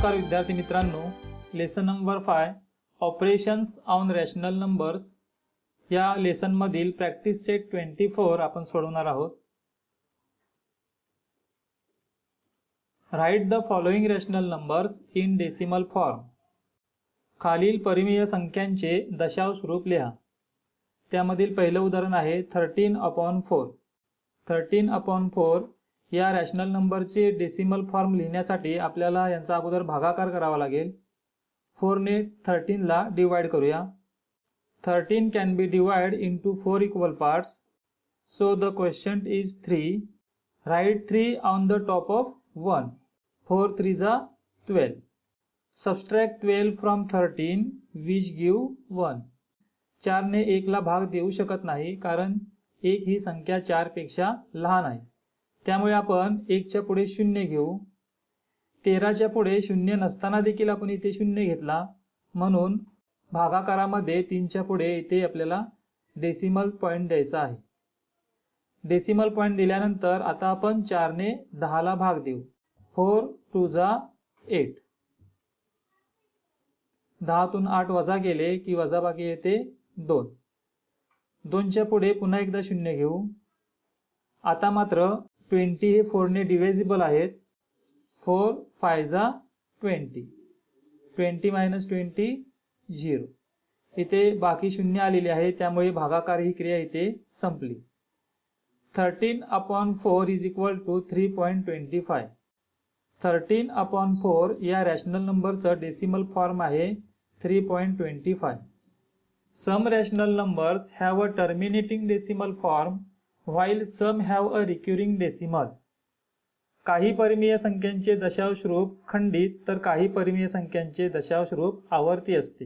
नमस्कार विद्यार्थी मित्रांनो, lesson number 5 operations on rational numbers या लेसन मधील प्रॅक्टिस सेट 24 आपण सोडवणार आहोत. Right the following rational numbers in decimal form. खालील परिमेय संख्यांचे दशांश रूप लिहा. त्यामधील पहिलं उदाहरण आहे 13/4. 13/4 या रॅशनल नंबरचे डेसिमल फॉर्म लिहिण्यासाठी आपल्याला यांचा अगोदर भागाकार करावा लागेल. 4 ने 13 ला डिवाइड करूया. 13 can be divided into 4 equal parts. So the quotient is 3. Write 3 on the top of 1. 4 3s are 12. Subtract 12 from 13 which give 1. 4 ने 1 ला भाग देऊ शकत नाही कारण 1 ही संख्या 4 पेक्षा लहान आहे. त्यामुळे आपण 1 च्या पुढे 0 घेऊ. 13 च्या पुढे 0 नसताना देखील आपण इथे 0 घेतला, म्हणून भागाकारामध्ये 3 च्या पुढे इथे आपल्याला डेसिमल पॉइंट द्यायचा आहे. डेसिमल पॉइंट दिल्यानंतर आता आपण 4 ने 10 ला भाग देऊ. 4 2s are 8. 10 तून 8 वजा केले की वजाबाकी येते 2. 2 च्या पुढे पुन्हा एकदा 0 घेऊ. आता मात्र 20 हे 4 ने डिव्हिजिबल आहेत. 4 5s are 20. 20 - 20 0. इथे बाकी 0 आलेले आहे, त्यामुळे भागाकार ही क्रिया इथे संपली. 13/4 is equal to 3.25. 13/4 या रॅशनल नंबरचं डेसिमल फॉर्म आहे 3.25. Some rational numbers have a terminating decimal form while some have a recurring decimal. काही परिमेय संख्यांचे दशांश रूप खंडित तर काही परिमेय संख्यांचे दशांश रूप आवर्ती असते.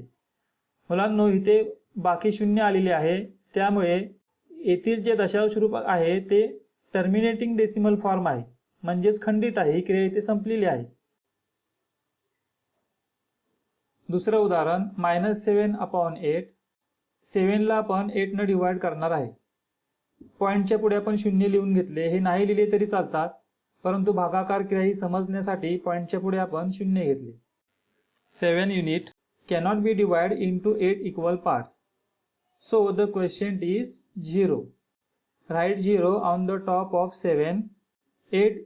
मुलांनो, इथे बाकी 0 आलेले आहे, त्यामुळे येथील जे दशांश रूप आहे ते टर्मिनेटिंग डेसिमल फॉर्म आहे, म्हणजेच खंडित आहे. ही क्रिया इथे संपलेली आहे. दुसरं उदाहरण -7/8. 7 ला आपण 8 ने डिवाइड करणार आहे. पॉइंटच्या पुढे आपण 0 लिहून घेतले. हे नाही लिहिले तरी चालतात, परंतु भागाकार क्रिया ही समजण्यासाठी पॉइंटच्या पुढे आपण 0 घेतले. 7 unit cannot be divided into 8 equal parts. So the quotient is 0. Write 0 on the top of 7. 8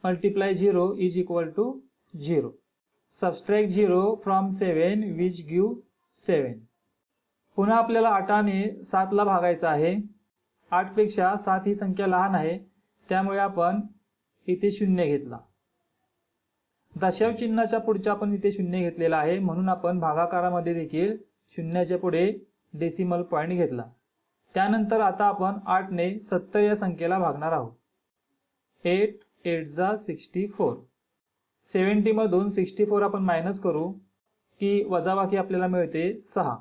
multiply 0 is equal to 0. Subtract 0 from 7 which give 7. पुन्हा आपल्याला 8 ने 7 ला भागायचं आहे. 8 पेक्षा 7 ही संख्या लहान आहे, त्यामुळे आपण इथे 0 घेतला. दशांश चिन्हाच्या पुढच्या आपण इथे 0 घेतलेला आहे, म्हणून आपण भागाकारामध्ये देखील 0च्या पुढे डेसिमल पॉइंट घेतला. त्यानंतर आता आपण 8 ने 70 या संख्येला भागणार आहोत. 8 8s are 64. 70 मधून 64 आपण मायनस करू की वजाबाकी आपल्याला मिळते 6.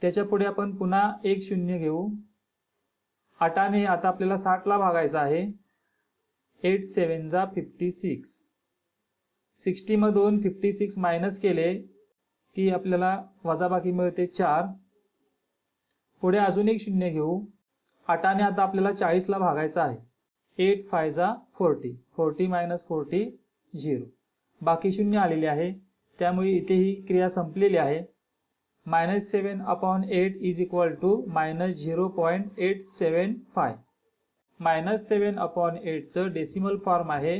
त्याच्या पुढे आपण पुन्हा एक 0 घेऊ. 8 ने आता आपल्याला 60 ला भागायचं आहे. 8 7s are 56. 60 मधून 56 मायनस केले की आपल्याला वजाबाकी मिळते 4. पुढे अजून एक 0 घेऊ. 8 ने आता आपल्याला 40 ला भागायचं आहे. 8 5s are 40. 40 - 40 0. बाकी 0 आलेले आहे, त्यामुळे इथे ही क्रिया संपलेली आहे. -7/8 is equal to -0.875. -7/8 चं डेसिमल फॉर्म आहे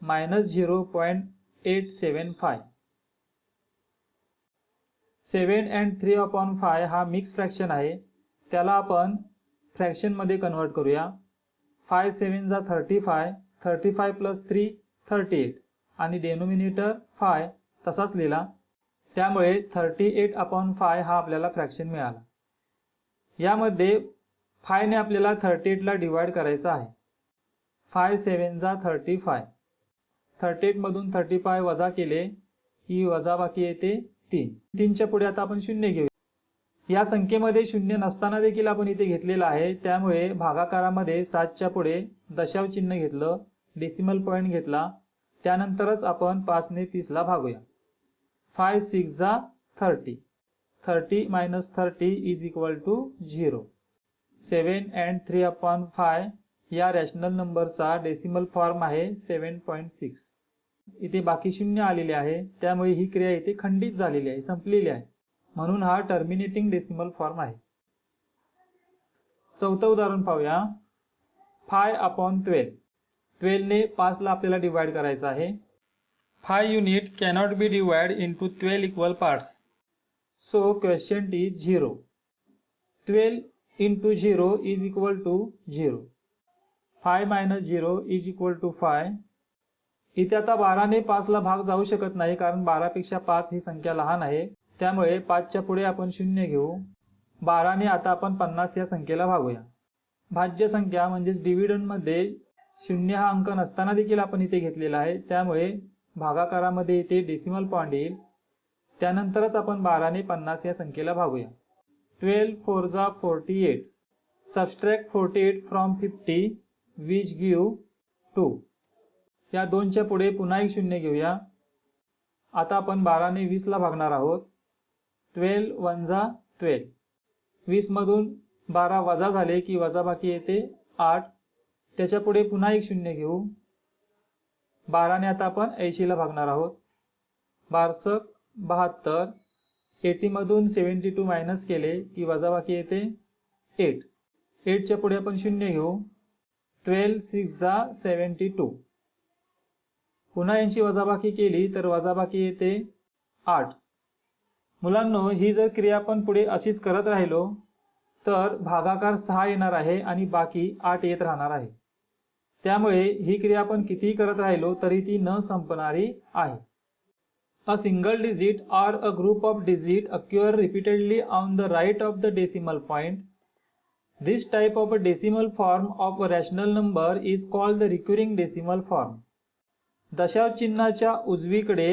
-0.875. 7 and 3/5 हा मिक्स फ्रॅक्शन आहे, त्याला आपण फ्रॅक्शन मध्ये कन्वर्ट करूया. 5 7s are 35. 35 + 3 38 आणि डेनोमिनेटर 5 तसाच लिहिला, त्यामुळे 38/5 हा आपल्याला फ्रॅक्शन मिळाला. यामध्ये 5 ने आपल्याला 38 ला डिवाइड करायचा आहे. 5 7s are 35. 38 मधून 35 वजा केले की वजाबाकी येते 3. 3 च्या पुढे आता आपण 0 घेऊ. या संख्येमध्ये 0 नसताना देखील आपण इथे घेतलेला आहे, त्यामुळे भागाकारामध्ये 7 च्या पुढे दशांश चिन्ह घेतलं, डेसिमल पॉइंट घेतला. त्यानंतरच आपण 5 ने 30 ला भागूया. 5 6s are 30. 30 - 30 is equal to 0. 7 and 3/5 या रॅशनल नंबरचा डेसिमल फॉर्म आहे 7.6. इथे बाकी शून्य आलेले आहे, त्यामुळे ही क्रिया इथे खंडित झालेली आहे, संपलेली आहे, म्हणून हा टर्मिनेटिंग डेसिमल फॉर्म आहे. चौथं उदाहरण पाहूया. 5/12. 12 ने 5 ला आपल्याला डिवाइड करायचं आहे. 5 unit cannot be divide into 12 equal parts. So question is 0. 12 into 0 is equal to 0. 5 minus 0 is equal to 5. इथे आता 12 ने 5 ला भाग जाऊ शकत नाही, कारण 12 पेक्षा 5 ही संख्या लहान आहे, त्यामुळे 5 च्या पुढे आपण 0 घेऊ. 12 ने आता आपण 50 या संख्येला भागूया. भाज्य संख्या म्हणजेच डिव्हिडंडमध्ये 0 हा अंक नसताना देखील आपण इथे घेतलेला आहे, त्यामुळे भागाकारामध्ये इथे डेसिमल पॉइंट येईल. त्यानंतरच आपण 12 ने 50 या संख्येला भागूया. 12 4 जा 48. Subtract 48 from 50 which give 2. या 2 च्या पुढे पुन्हा एक 0 घेऊया. आता आपण 12 ने 20 ला भागणार आहोत. 12 1 जा 12. 20 मधून 12 वजा झाले की वजाबाकी येते 8. त्याच्या पुढे पुन्हा एक 0 घेऊ. 12 ने आता आपण 80 ला भागणार आहोत. 12 72. 80 मधून 72 मायनस केले की वजाबाकी येते 8. 8 च्या पुढे आपण 0 घेऊ. 12 6 जा 72. पुन्हा यांची वजाबाकी केली तर वजाबाकी येते 8. मुलांनो, ही जर क्रिया आपण पुढे अशीच करत राहिलो तर भागाकार 6 येणार आहे आणि बाकी 8 येत राहणार आहे. त्यामुळे ही क्रिया आपण कितीही करत राहिलो तरी ती न संपणारी आहे. A single digit or a group of digits occur repeatedly on the right of the decimal point. This type of a decimal form of a rational number is called the recurring decimal form. दशांश चिन्हाच्या उजवीकडे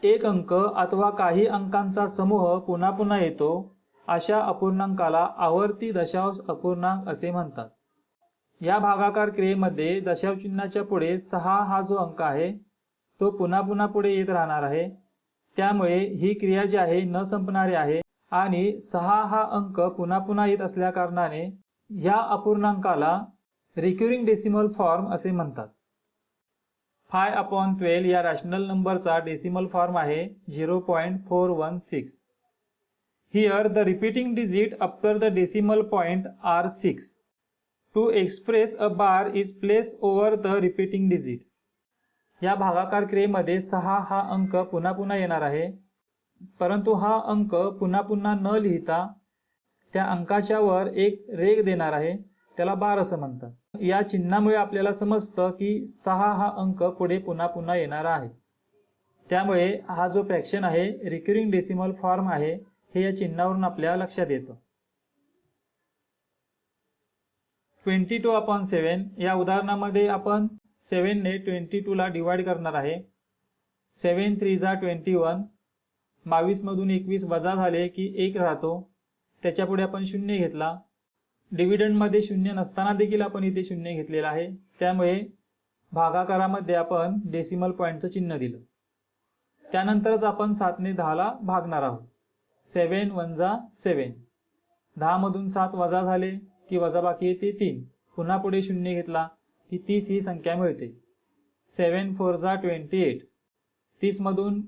एक अंक अथवा काही अंकांचा समूह पुन्हा पुन्हा येतो, अशा अपूर्णांकाला आवर्ती दशांश अपूर्णांक असे म्हणतात. या भागाकार क्रियेमध्ये दशांश चिन्हाच्या पुढे 6 हा जो अंक आहे तो पुन्हा पुन्हा पुढे येत राहणार आहे, त्यामुळे ही क्रिया जी आहे न संपणारी आहे आणि 6 हा अंक पुन्हा पुन्हा येत असल्या कारणाने या अपूर्णांकाला रिक्युरिंग डेसिमल फॉर्म असे म्हणतात. 5/12 या रॅशनल नंबरचा डेसिमल फॉर्म आहे 0.416. Here the repeating digit after the decimal point are 6. To express a bar is placed over the repeating digit. या भागाकार क्रियेमध्ये 6 हा अंक पुन्हा पुन्हा येणार आहे, परंतु हा अंक पुन्हा पुन्हा न लिहिता त्या अंकाच्या वर एक रेघ देणार आहे, त्याला बार असं म्हणतात. या चिन्हामुळे आपल्याला समजतं की 6 हा अंक पुढे पुन्हा पुन्हा येणार आहे, त्यामुळे हा जो फ्रॅक्शन आहे रिक्युरिंग डेसिमल फॉर्म आहे हे या चिन्हावरून आपल्या लक्षात येतं. 22/7 या उदाहरणामध्ये आपण 7 ने 22 ला डिवाइड करणार आहे. 7 3 जा 21. 22 मधून 21 वजा झाले की 1 राहतो, त्याच्या पुढे आपण 0 घेतला. डिव्हिडंडमध्ये 0 नसताना देखील आपण इथे 0 घेतलेला आहे, त्यामुळे भागाकारामध्ये आपण डेसिमल पॉइंटचं चिन्ह दिलं. त्यानंतरच आपण 7 ने 10 ला भागणार आहोत. 7 1 जा 7. 10 मधून 7 वजा झाले की वजाबाकी येते 3. पुन्हा पुढे 0 घेतला की 30 ही संख्या मिळते. 7 4 जा 28. 30 मधून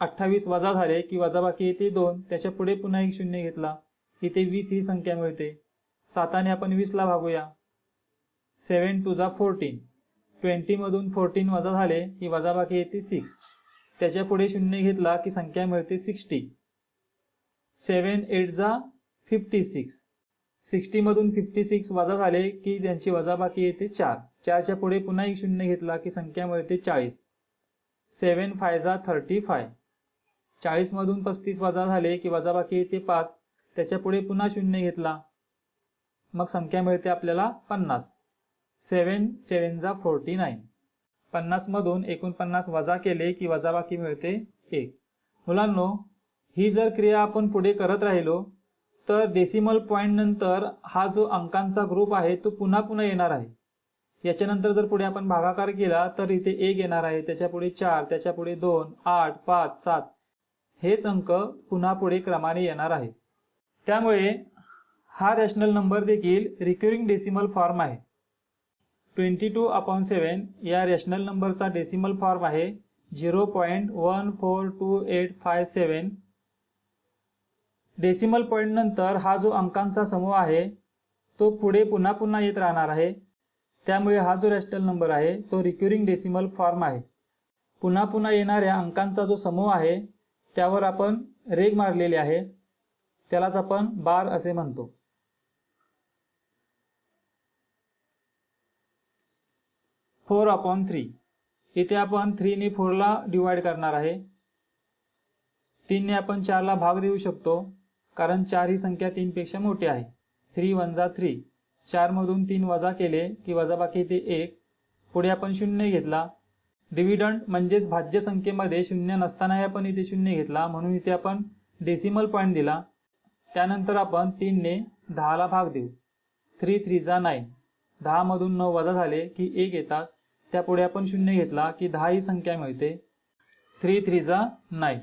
28 वजा झाले की वजाबाकी येते 2. त्याच्या पुढे पुन्हा एक 0 घेतला, इथे 20 ही संख्या मिळते. 7 ने आपण 20 ला भागूया. 7 2 जा 14. 20 मधून 14 वजा झाले की वजाबाकी येते 6. त्याच्या पुढे 0 घेतला की संख्या मिळते 60. 7 8 जा 56. 60 मधून 56 वजा झाले की त्यांची वजाबाकी येते 4. 4 च्या पुढे पुन्हा एक 0 घेतला की संख्या मिळते 40. 7 5 जा 35. 40 मधून 35 वजा झाले की वजाबाकी येते 5. त्याच्या पुढे पुन्हा 0 घेतला, मग संख्या मिळते आपल्याला 50. 7 7 जा 49. 50 मधून 49 वजा केले की वजाबाकी मिळते 1. मुलांनो, ही जर क्रिया आपण पुढे करत राहिलो तर डेसिमल पॉइंट नंतर हा जो अंकांचा ग्रुप आहे तो पुन्हा पुन्हा येणार आहे. याच्यानंतर जर पुढे आपण भागाकार केला तर इथे 1 येणार आहे, त्याच्या पुढे 4, त्याच्या पुढे 2, 8 5 7 हेच अंक पुन्हा पुढे क्रमाने येणार आहे. त्यामुळे हा रॅशनल नंबर देखील रिक्युरिंग डेसिमल फॉर्म आहे. 22/7 या रॅशनल नंबरचा डेसिमल फॉर्म आहे 0.142857. डेसिमल पॉईंट नंतर हा जो अंकांचा समूह आहे तो पुढे पुन्हा पुन्हा येत राहणार आहे, त्यामुळे हा जो रॅशनल नंबर आहे तो रिक्युरिंग डेसिमल फॉर्म आहे. पुन्हा पुन्हा येणाऱ्या अंकांचा जो समूह आहे त्यावर आपण रेघ मारलेली आहे, त्यालाच आपण बार असे म्हणतो. Four upon 3. इथे आपण 3 ने 4 ला डिवाइड करणार आहे. 3 ने आपण 4 ला भाग देऊ शकतो कारण 4 ही संख्या 3 पेक्षा मोठी आहे. 3 1 जा 3. 4 मधून 3 वजा केले की वजाबाकी ते 1. पुढे आपण 0 घेतला. डिव्हिडंड म्हणजेच भाज्य संख्येमध्ये 0 नसतानाही आपण इथे 0 घेतला, म्हणून इथे आपण डेसिमल पॉईंट दिला. त्यानंतर आपण 3 ने 10 ला भाग देऊ. 3 3 जा 9. 10 मधून 9 वजा झाले की 1 येतात. त्यापुढे आपण 0 घेतला की 10 ही संख्या मिळते. 3 3 जा 9.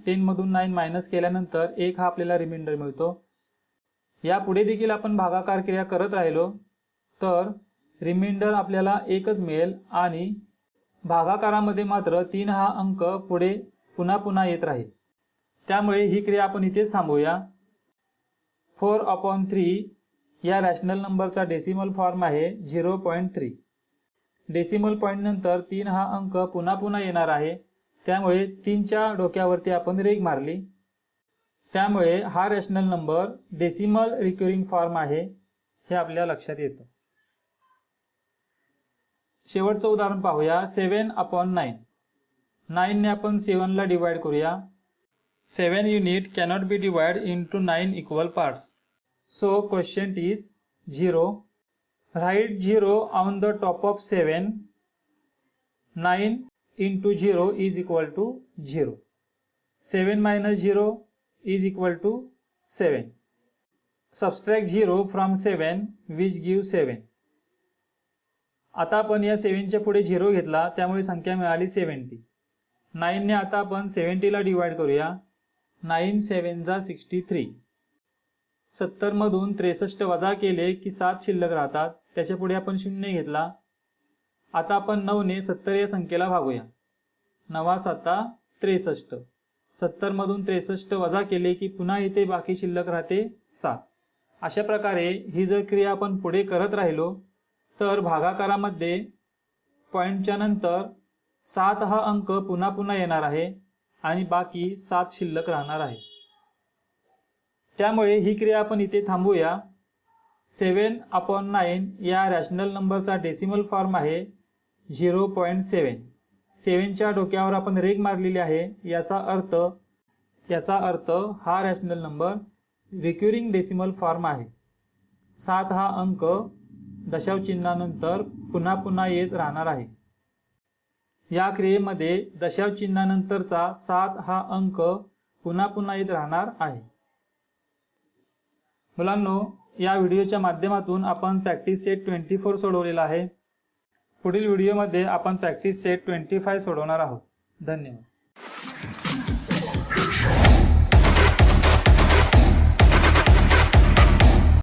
10 मधून 9 मायनस केल्यानंतर 1 हा आपल्याला रिमाइंडर मिळतो. यापुढे देखील आपण भागाकार क्रिया करत राहिलो तर रिमाइंडर आपल्याला 1च मिळेल आणि भागाकारामध्ये मात्र 3 हा अंक पुढे पुन्हा पुन्हा येत राहील. त्यामुळे ही क्रिया आपण इथेच थांबवूया. 4/3 या रॅशनल नंबरचा डेसिमल फॉर्म आहे 0.3. डेसिमल पॉईंट नंतर 3 हा अंक पुन्हा पुन्हा येणार आहे, त्यामुळे 3च्या डोक्यावरती आपण रेघ मारली. त्यामुळे हा रॅशनल नंबर डेसिमल रिक्युरिंग फॉर्म आहे हे आपल्या लक्षात येतं. शेवटचं उदाहरण पाहूया. 7/9. 9 ने आपण 7 ला डिवाइड करूया. 7 unit cannot be divide into 9 equal parts. So question is 0. Write 0 on the top of 7. 9 into 0 is equal to 0. 7 minus 0 is equal to 7. Subtract 0 from 7 which gives 7. आता आपण या 7 च्या पुढे 0 घेतला, त्यामुळे संख्या मिळाली 70. 9 ने आता आपण 70 ला डिवाइड करूया. 9 7 जा 63. 70 मधून 63 वजा केले की 7 शिल्लक राहतात. त्याच्या पुढे आपण 0 घेतला. आता आपण 9 ने 70 या संख्येला भागूया. 9 7 63. 70 मधून 63 वजा केले की पुन्हा इथे बाकी शिल्लक राहते 7. अशा प्रकारे ही जर क्रिया आपण पुढे करत राहिलो तर भागाकारामध्ये पॉईंटच्या नंतर 7 हा अंक पुन्हा पुन्हा येणार आहे आणि बाकी 7 शिल्लक राहणार आहे. त्यामुळे ही क्रिया आपण इथे थांबवूया. 7/9 या रॅशनल नंबरचा डेसिमल फॉर्म आहे 0.7. 7च्या डोक्यावर आपण रेघ मारलेली आहे. याचा अर्थ हा रॅशनल नंबर रिक्युरिंग डेसिमल फॉर्म आहे. 7 हा अंक दशांश चिन्हानंतर पुन्हा पुन्हा येत राहणार आहे. या क्रियेमध्ये दशांश चिन्हानंतरचा 7 हा अंक पुन्हा पुन्हा येत राहणार आहे. मुलांनो, या व्हिडिओच्या माध्यमातून आपण प्रॅक्टिस सेट 24 सोडवलेला आहे. पुढील व्हिडिओमध्ये आपण प्रॅक्टिस सेट 25 सोडवणार आहोत. धन्यवाद.